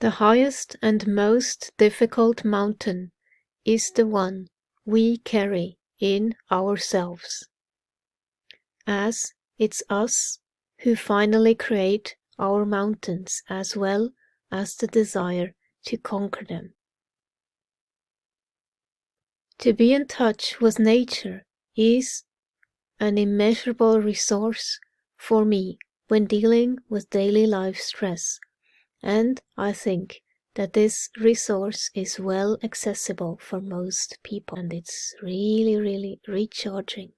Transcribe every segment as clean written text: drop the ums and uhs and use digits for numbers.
The highest and most difficult mountain is the one we carry in ourselves, as it's us who finally create our mountains as well as the desire to conquer them. To be in touch with nature is an immeasurable resource for me when dealing with daily life stress, and I think that this resource is well accessible for most people, and it's really recharging.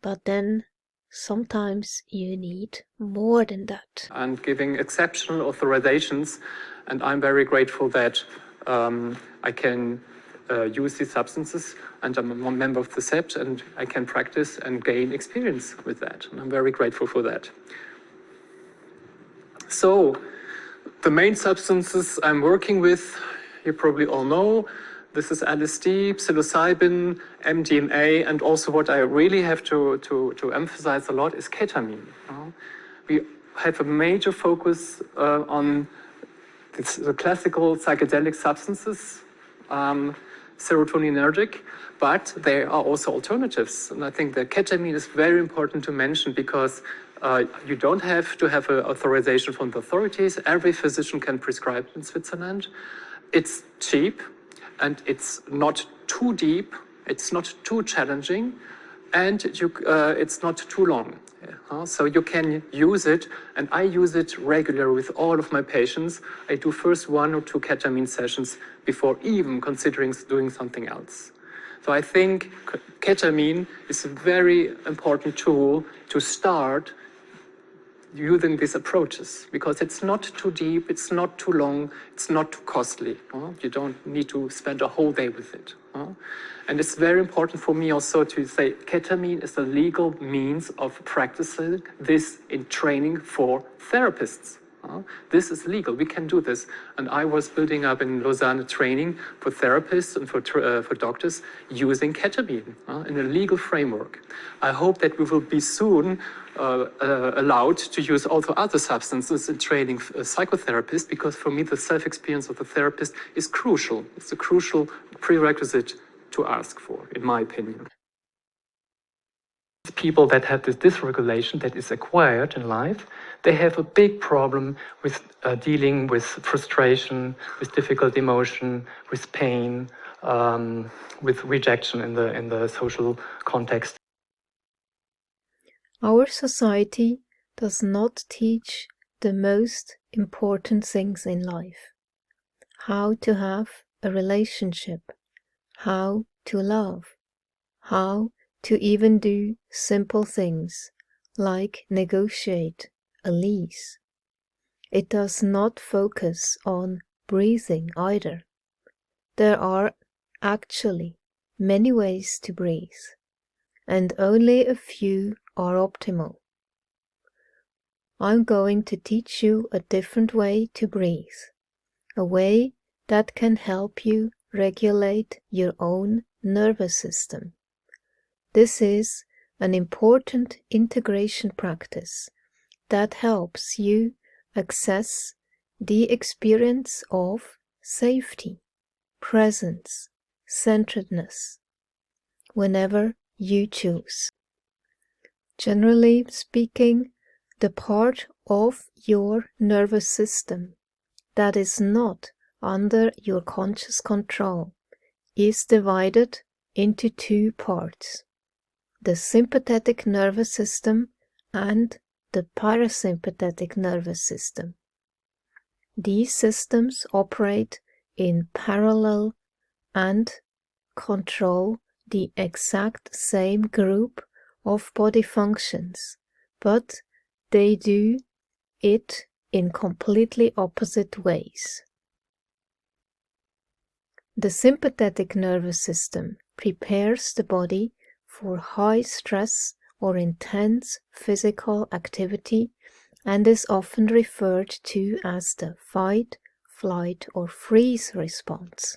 But then sometimes you need more than that. And giving exceptional authorizations, and I'm very grateful that I can use these substances, and I'm a member of the SEPT, and I can practice and gain experience with that, and I'm very grateful for that. So, the main substances I'm working with, you probably all know. This is LSD, psilocybin, MDMA, and also what I really have to emphasize a lot is ketamine. We have a major focus on the classical psychedelic substances, serotoninergic, but there are also alternatives. And I think that ketamine is very important to mention because you don't have to have an authorization from the authorities. Every physician can prescribe it in Switzerland. It's cheap and it's not too deep, it's not too challenging, and it's not too long. So you can use it, and I use it regularly with all of my patients. I do first 1 or 2 ketamine sessions before even considering doing something else. So I think ketamine is a very important tool to start using these approaches, because it's not too deep, it's not too long, it's not too costly. You don't need to spend a whole day with it. And it's very important for me also to say ketamine is a legal means of practicing this in training for therapists. This is legal, we can do this. And I was building up in Lausanne training for therapists and for doctors using ketamine in a legal framework. I hope that we will be soon allowed to use also other substances in training psychotherapists, because for me the self-experience of the therapist is crucial. It's a crucial prerequisite to ask for, in my opinion. People that have this dysregulation that is acquired in life, they have a big problem with dealing with frustration, with difficult emotion, with pain, with rejection in the social context. Our society does not teach the most important things in life. How to have a relationship, how to love, how to even do simple things like negotiate a lease. It does not focus on breathing either. There are actually many ways to breathe, and only a few are optimal. I'm going to teach you a different way to breathe, a way that can help you regulate your own nervous system. This is an important integration practice that helps you access the experience of safety, presence, centeredness, whenever you choose. Generally speaking, the part of your nervous system that is not under your conscious control is divided into 2 parts: the sympathetic nervous system and the parasympathetic nervous system. These systems operate in parallel and control the exact same group of body functions, but they do it in completely opposite ways. The sympathetic nervous system prepares the body for high stress or intense physical activity and is often referred to as the fight, flight, or freeze response.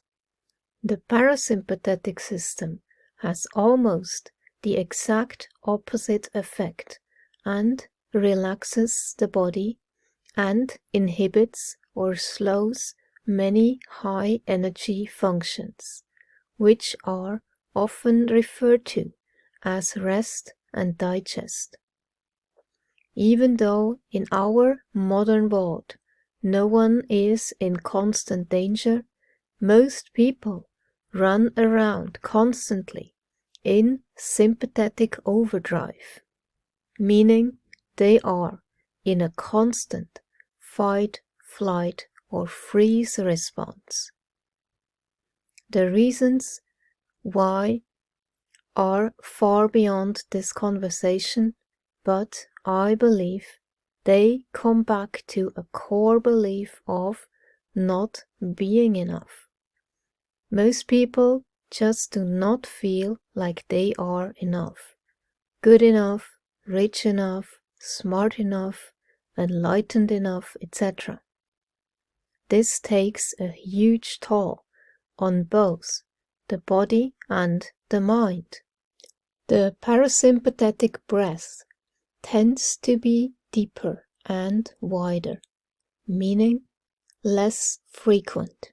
The parasympathetic system has almost the exact opposite effect and relaxes the body and inhibits or slows many high energy functions, which are often referred to as rest and digest. Even though in our modern world no one is in constant danger, most people run around constantly in sympathetic overdrive, meaning they are in a constant fight, flight, or freeze response. The reasons why are far beyond this conversation, but I believe they come back to a core belief of not being enough. Most people just do not feel like they are enough, good enough, rich enough, smart enough, enlightened enough, etc. This takes a huge toll on both the body and the mind. The parasympathetic breath tends to be deeper and wider, meaning less frequent.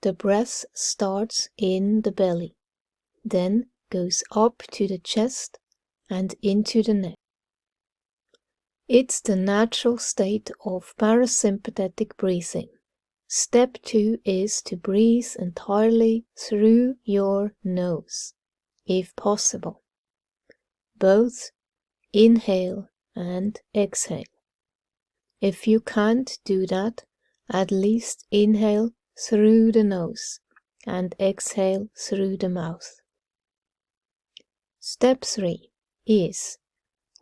The breath starts in the belly, then goes up to the chest and into the neck. It's the natural state of parasympathetic breathing. Step 2 is to breathe entirely through your nose, if possible. Both inhale and exhale. If you can't do that, at least inhale through the nose and exhale through the mouth. Step 3 is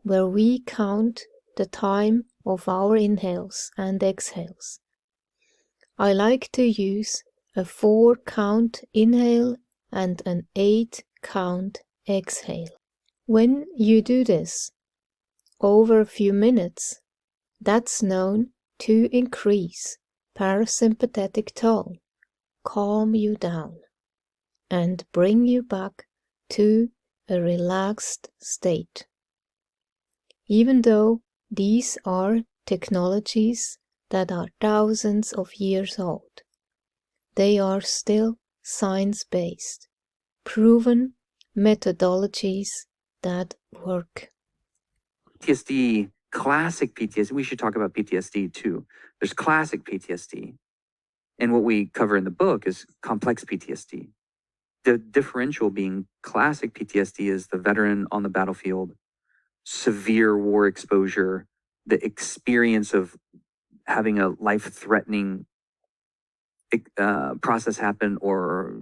where we count the time of our inhales and exhales. I like to use a 4-count inhale and an 8-count exhale. When you do this over a few minutes, that's known to increase parasympathetic tone, calm you down, and bring you back to a relaxed state. Even though these are technologies that are thousands of years old, they are still science-based, proven methodologies that work. PTSD, classic PTSD, we should talk about PTSD too. There's classic PTSD. And what we cover in the book is complex PTSD. The differential being classic PTSD is the veteran on the battlefield, severe war exposure, the experience of having a life-threatening process happen or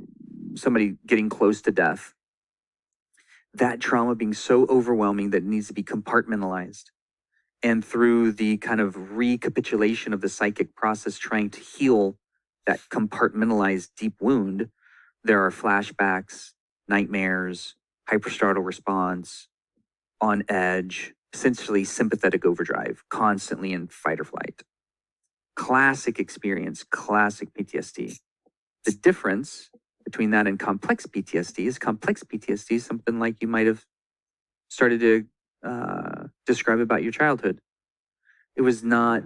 somebody getting close to death. That trauma being so overwhelming that it needs to be compartmentalized. And through the kind of recapitulation of the psychic process trying to heal that compartmentalized deep wound, there are flashbacks, nightmares, hyperstartle response, on edge, essentially sympathetic overdrive, constantly in fight or flight. Classic experience, classic PTSD. The difference between that and complex PTSD is something like you might have started to describe about your childhood. It was not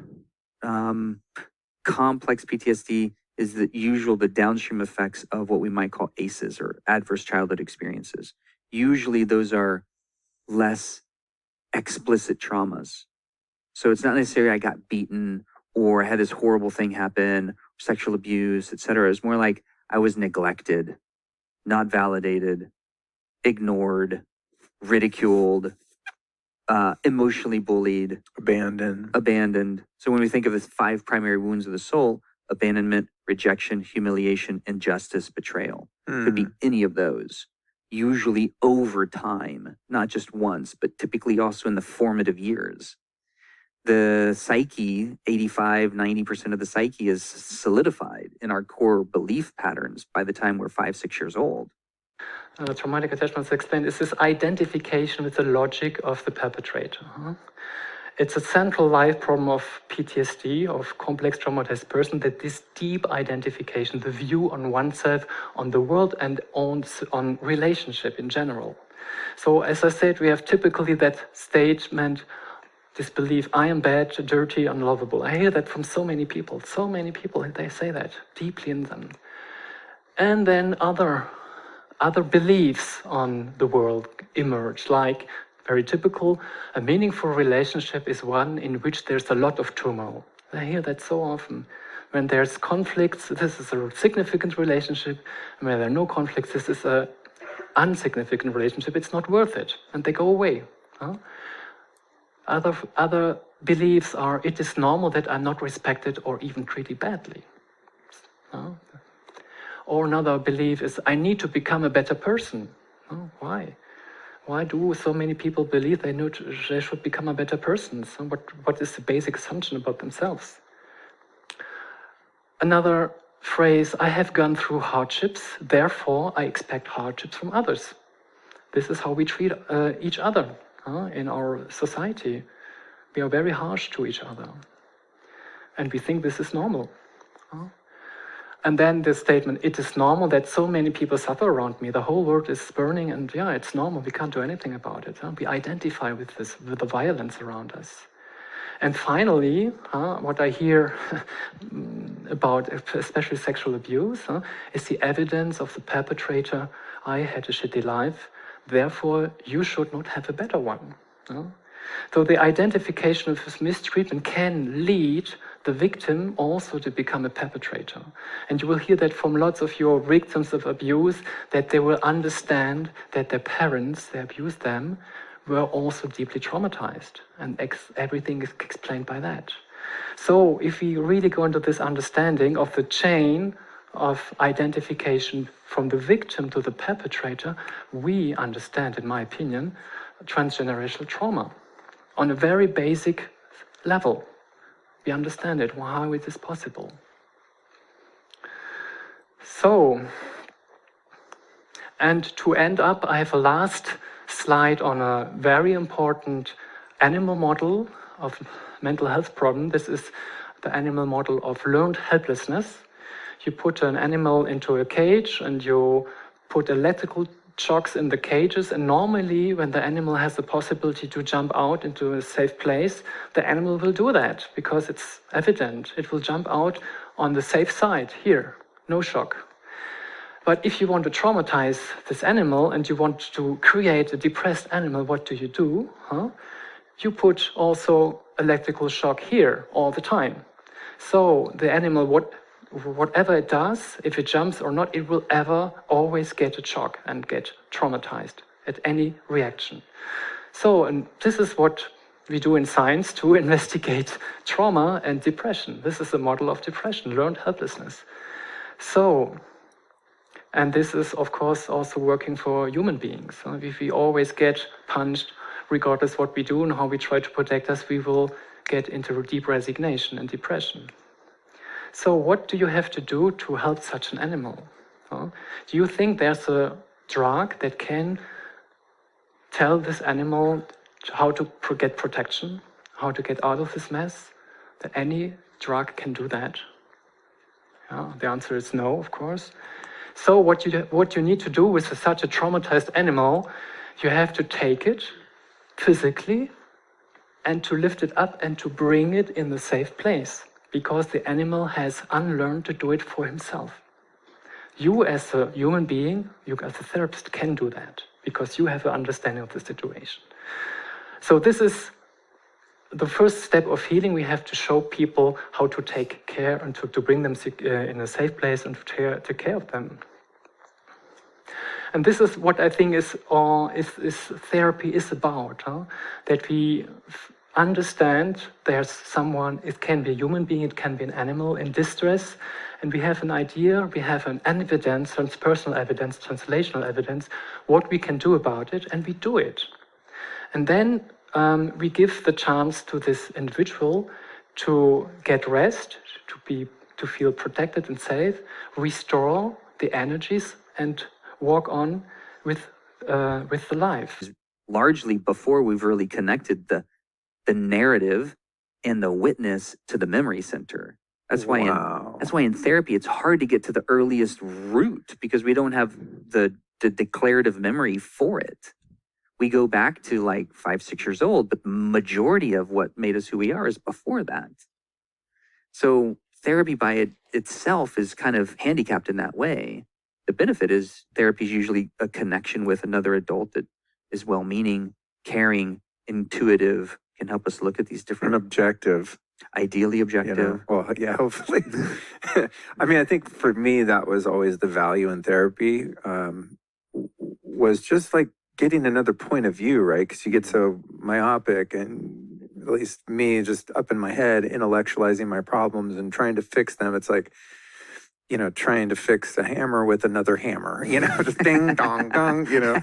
complex PTSD is the downstream effects of what we might call ACEs or adverse childhood experiences. Usually those are less explicit traumas. So it's not necessarily I got beaten or I had this horrible thing happen, sexual abuse, etc. It's more like I was neglected, not validated, ignored, ridiculed, emotionally bullied, abandoned. So when we think of the 5 primary wounds of the soul, abandonment, rejection, humiliation, injustice, betrayal, could be any of those, usually over time, not just once, but typically also in the formative years. The psyche, 85–90% of the psyche is solidified in our core belief patterns by the time we're 5–6 years old. Traumatic attachment explained is this identification with the logic of the perpetrator. It's a central life problem of PTSD, of complex traumatized person, that this deep identification, the view on oneself, on the world, and on relationship in general. So as I said, we have typically that statement, This belief, I am bad, dirty, unlovable. I hear that from so many people, they say that deeply in them. And then other beliefs on the world emerge, like, very typical, a meaningful relationship is one in which there's a lot of turmoil. I hear that so often. When there's conflicts, this is a significant relationship. And when there are no conflicts, this is a insignificant relationship. It's not worth it, and they go away. Huh? Other beliefs are, it is normal that I'm not respected or even treated badly. Or another belief is, I need to become a better person. Why? Why do so many people believe they should become a better person? So what is the basic assumption about themselves? Another phrase, I have gone through hardships, therefore I expect hardships from others. This is how we treat each other in our society. We are very harsh to each other. And we think this is normal. And then the statement, it is normal that so many people suffer around me. The whole world is burning, and yeah, it's normal. We can't do anything about it. We identify with this, with the violence around us. And finally, what I hear about especially sexual abuse is the evidence of the perpetrator, I had a shitty life, therefore you should not have a better one. So the identification of this mistreatment can lead the victim also to become a perpetrator. And you will hear that from lots of your victims of abuse, that they will understand that their parents, they abused them, were also deeply traumatized. And everything is explained by that. So if we really go into this understanding of the chain of identification from the victim to the perpetrator, we understand, in my opinion, transgenerational trauma on a very basic level. We understand it. Well, how is this possible? So, and to end up, I have a last slide on a very important animal model of mental health problem. This is the animal model of learned helplessness. You put an animal into a cage and you put electrical shocks in the cages, and normally when the animal has the possibility to jump out into a safe place, the animal will do that because it's evident. It will jump out on the safe side, here, no shock. But if you want to traumatize this animal and you want to create a depressed animal, what do? You put also electrical shock here all the time. So the animal, whatever it does, if it jumps or not, it will always get a shock and get traumatized at any reaction. So, and this is what we do in science to investigate trauma and depression. This is a model of depression, learned helplessness. So, and this is, of course, also working for human beings. If we always get punched, regardless what we do and how we try to protect us, we will get into deep resignation and depression. So what do you have to do to help such an animal? Do you think there's a drug that can tell this animal how to get protection, how to get out of this mess? That any drug can do that? The answer is no, of course. So what you need to do with such a traumatized animal, you have to take it physically and to lift it up and to bring it in the safe place, because the animal has unlearned to do it for himself. You as a human being, you as a therapist can do that because you have an understanding of the situation. So this is the first step of healing. We have to show people how to take care and to bring them in a safe place and to take care of them. And this is what I think is therapy is about, that we understand there's someone, it can be a human being, it can be an animal in distress, and we have an idea, we have an evidence, transpersonal evidence, translational evidence, what we can do about it, and we do it. And then we give the chance to this individual to get rest, to feel protected and safe, restore the energies, and walk on with the life. Largely before we've really connected the narrative and the witness to the memory center. That's why in therapy it's hard to get to the earliest root, because we don't have the declarative memory for it. We go back to like 5, 6 years old, but the majority of what made us who we are is before that. So therapy by itself is kind of handicapped in that way. The benefit is therapy is usually a connection with another adult that is well-meaning, caring, intuitive, can help us look at these And different, objective, ideally you know, objective. well, yeah, hopefully. I mean, I think for me, that was always the value in therapy, was just like getting another point of view, right? Because you get so myopic, and at least me, just up in my head, intellectualizing my problems and trying to fix them. It's like, you know, trying to fix a hammer with another hammer, you know, just ding, dong, dong, you know,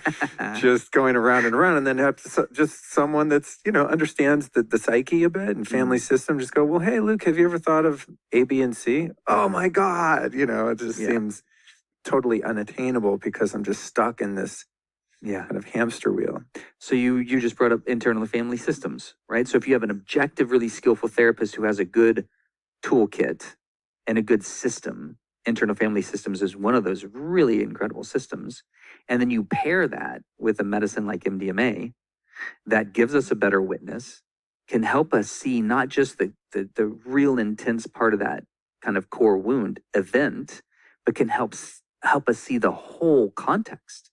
just going around and around. And then have to, just someone that's, you know, understands the psyche a bit and family system, just go, well, hey, Luke, have you ever thought of A, B, and C? Oh my God. You know, it just Yeah. seems totally unattainable because I'm just stuck in this Yeah. kind of hamster wheel. So you just brought up internal family systems, right? So if you have an objective, really skillful therapist who has a good toolkit and a good system, internal family systems is one of those really incredible systems. And then you pair that with a medicine like MDMA that gives us a better witness, can help us see not just the real intense part of that kind of core wound event, but can help us see the whole context,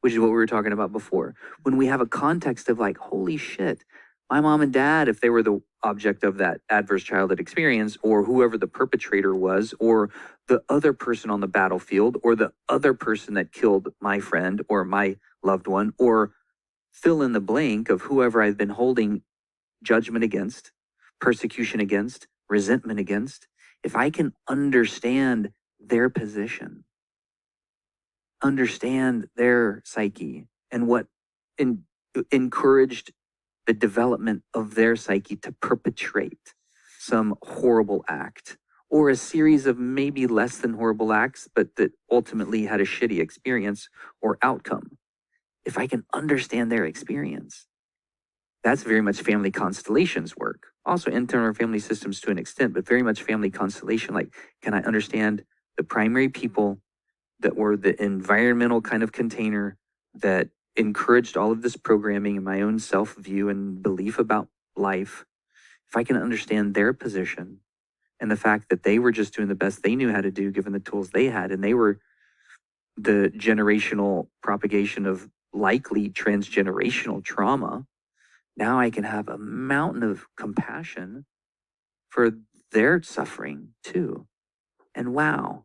which is what we were talking about before. When we have a context of like, holy shit, my mom and dad, if they were the object of that adverse childhood experience, or whoever the perpetrator was, or the other person on the battlefield, or the other person that killed my friend or my loved one, or fill in the blank of whoever I've been holding judgment against, persecution against, resentment against, if I can understand their position, understand their psyche, and what encouraged the development of their psyche to perpetrate some horrible act, or a series of maybe less than horrible acts, but that ultimately had a shitty experience or outcome. If I can understand their experience, that's very much family constellations work. Also internal family systems to an extent, but very much family constellation. Like, can I understand the primary people that were the environmental kind of container that encouraged all of this programming in my own self-view and belief about life? If I can understand their position and the fact that they were just doing the best they knew how to do given the tools they had, and they were the generational propagation of likely transgenerational trauma, now I can have a mountain of compassion for their suffering too. And wow,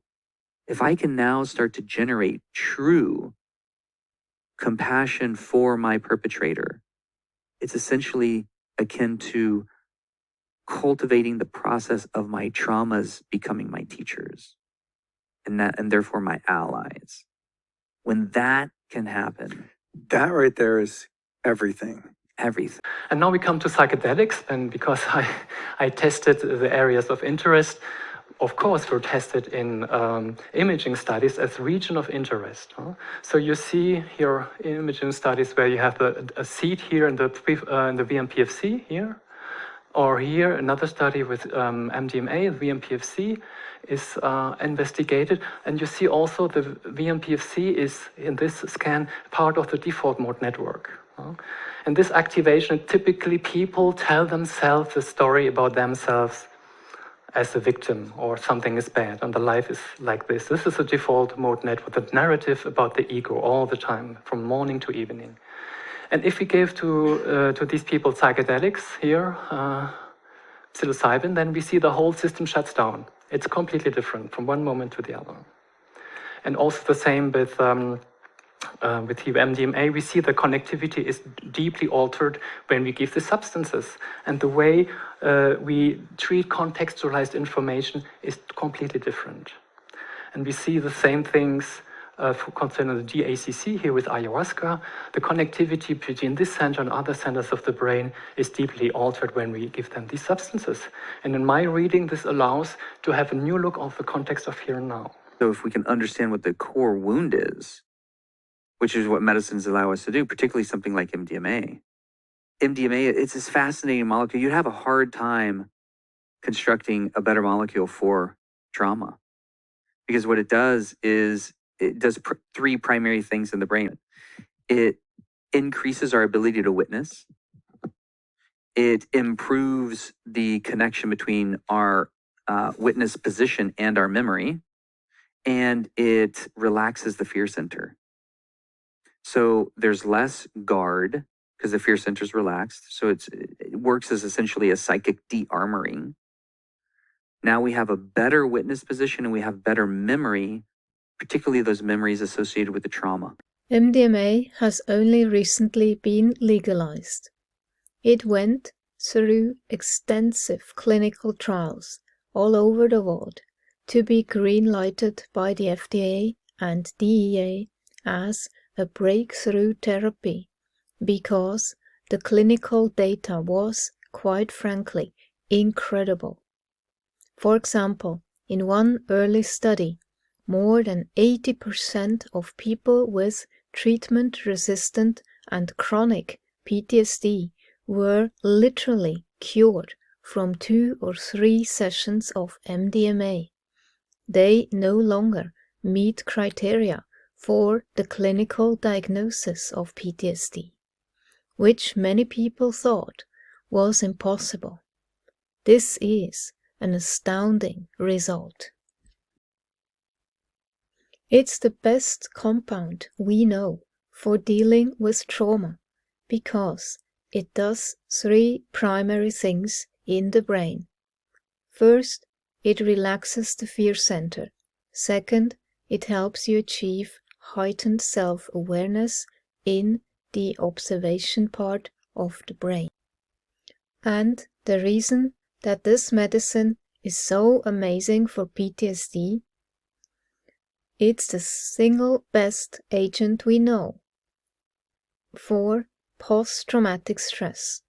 if I can now start to generate true compassion for my perpetrator, it's essentially akin to cultivating the process of my traumas becoming my teachers, and therefore my allies. When that can happen, That right there is everything. everything. And now we come to psychedelics, and because I tested the areas of interest, of course, were tested in imaging studies as region of interest. So you see here imaging studies where you have a seat here in the VMPFC here, or here another study with MDMA, VMPFC is investigated, and you see also the VMPFC is in this scan part of the default mode network. And this activation, typically people tell themselves the story about themselves as a victim, or something is bad and the life is like this. This is a default mode network, the narrative about the ego all the time, from morning to evening. And if we give to these people psychedelics here, psilocybin, then we see the whole system shuts down. It's completely different from one moment to the other. And also the same with MDMA, we see the connectivity is deeply altered when we give the substances. And the way we treat contextualized information is completely different. And we see the same things concerning the DACC here with ayahuasca. The connectivity between this center and other centers of the brain is deeply altered when we give them these substances. And in my reading, this allows to have a new look of the context of here and now. So if we can understand what the core wound is, which is what medicines allow us to do, particularly something like MDMA. MDMA, it's this fascinating molecule. You'd have a hard time constructing a better molecule for trauma, because what it does is it does three primary things in the brain. It increases our ability to witness. It improves the connection between our witness position and our memory, and it relaxes the fear center. So there's less guard because the fear center is relaxed. So it works as essentially a psychic de-armoring. Now we have a better witness position and we have better memory, particularly those memories associated with the trauma. MDMA has only recently been legalized. It went through extensive clinical trials all over the world to be green-lighted by the FDA and DEA as a breakthrough therapy because the clinical data was, quite frankly, incredible. For example, in one early study, more than 80% of people with treatment-resistant and chronic PTSD were literally cured from 2 or 3 sessions of MDMA. They no longer meet criteria for the clinical diagnosis of PTSD, which many people thought was impossible. This is an astounding result. It's the best compound we know for dealing with trauma because it does 3 primary things in the brain. First, it relaxes the fear center. Second, it helps you achieve heightened self-awareness in the observation part of the brain. And the reason that this medicine is so amazing for PTSD, it's the single best agent we know for post-traumatic stress,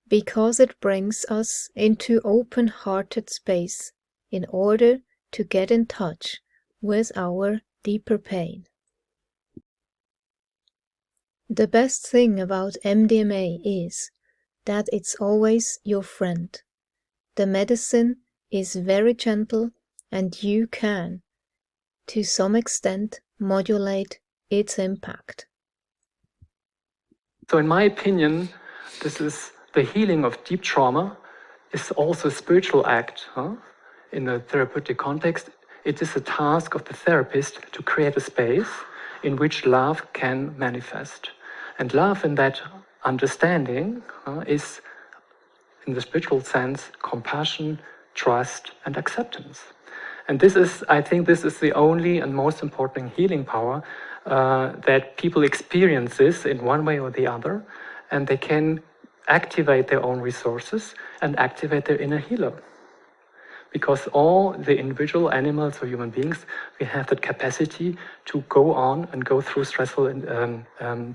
because it brings us into open-hearted space in order to get in touch with our deeper pain. The best thing about MDMA is that it's always your friend. The medicine is very gentle and you can, to some extent, modulate its impact. So in my opinion, this is the healing of deep trauma is also a spiritual act. In a therapeutic context, it is a task of the therapist to create a space in which love can manifest. And love in that understanding is, in the spiritual sense, compassion, trust, and acceptance. And this is, I think this is the only and most important healing power that people experience this in one way or the other, and they can activate their own resources and activate their inner healer. Because all the individual animals or human beings, we have that capacity to go on and go through stressful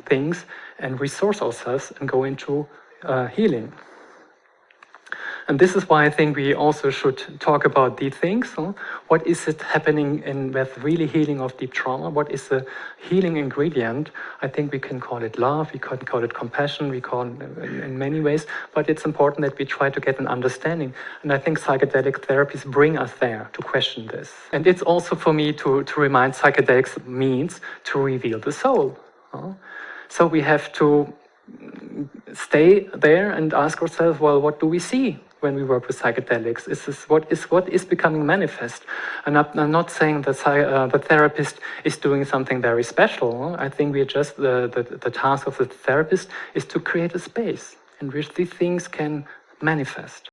things and resource ourselves and go into healing. And this is why I think we also should talk about these things. What is it happening with really healing of deep trauma? What is the healing ingredient? I think we can call it love, we can call it compassion, we call it in many ways, but it's important that we try to get an understanding. And I think psychedelic therapies bring us there to question this. And it's also for me to remind psychedelics means to reveal the soul. So we have to stay there and ask ourselves, well, what do we see when we work with psychedelics? Is this what is becoming manifest? And I'm not saying that the therapist is doing something very special. I think we're just the task of the therapist is to create a space in which these things can manifest.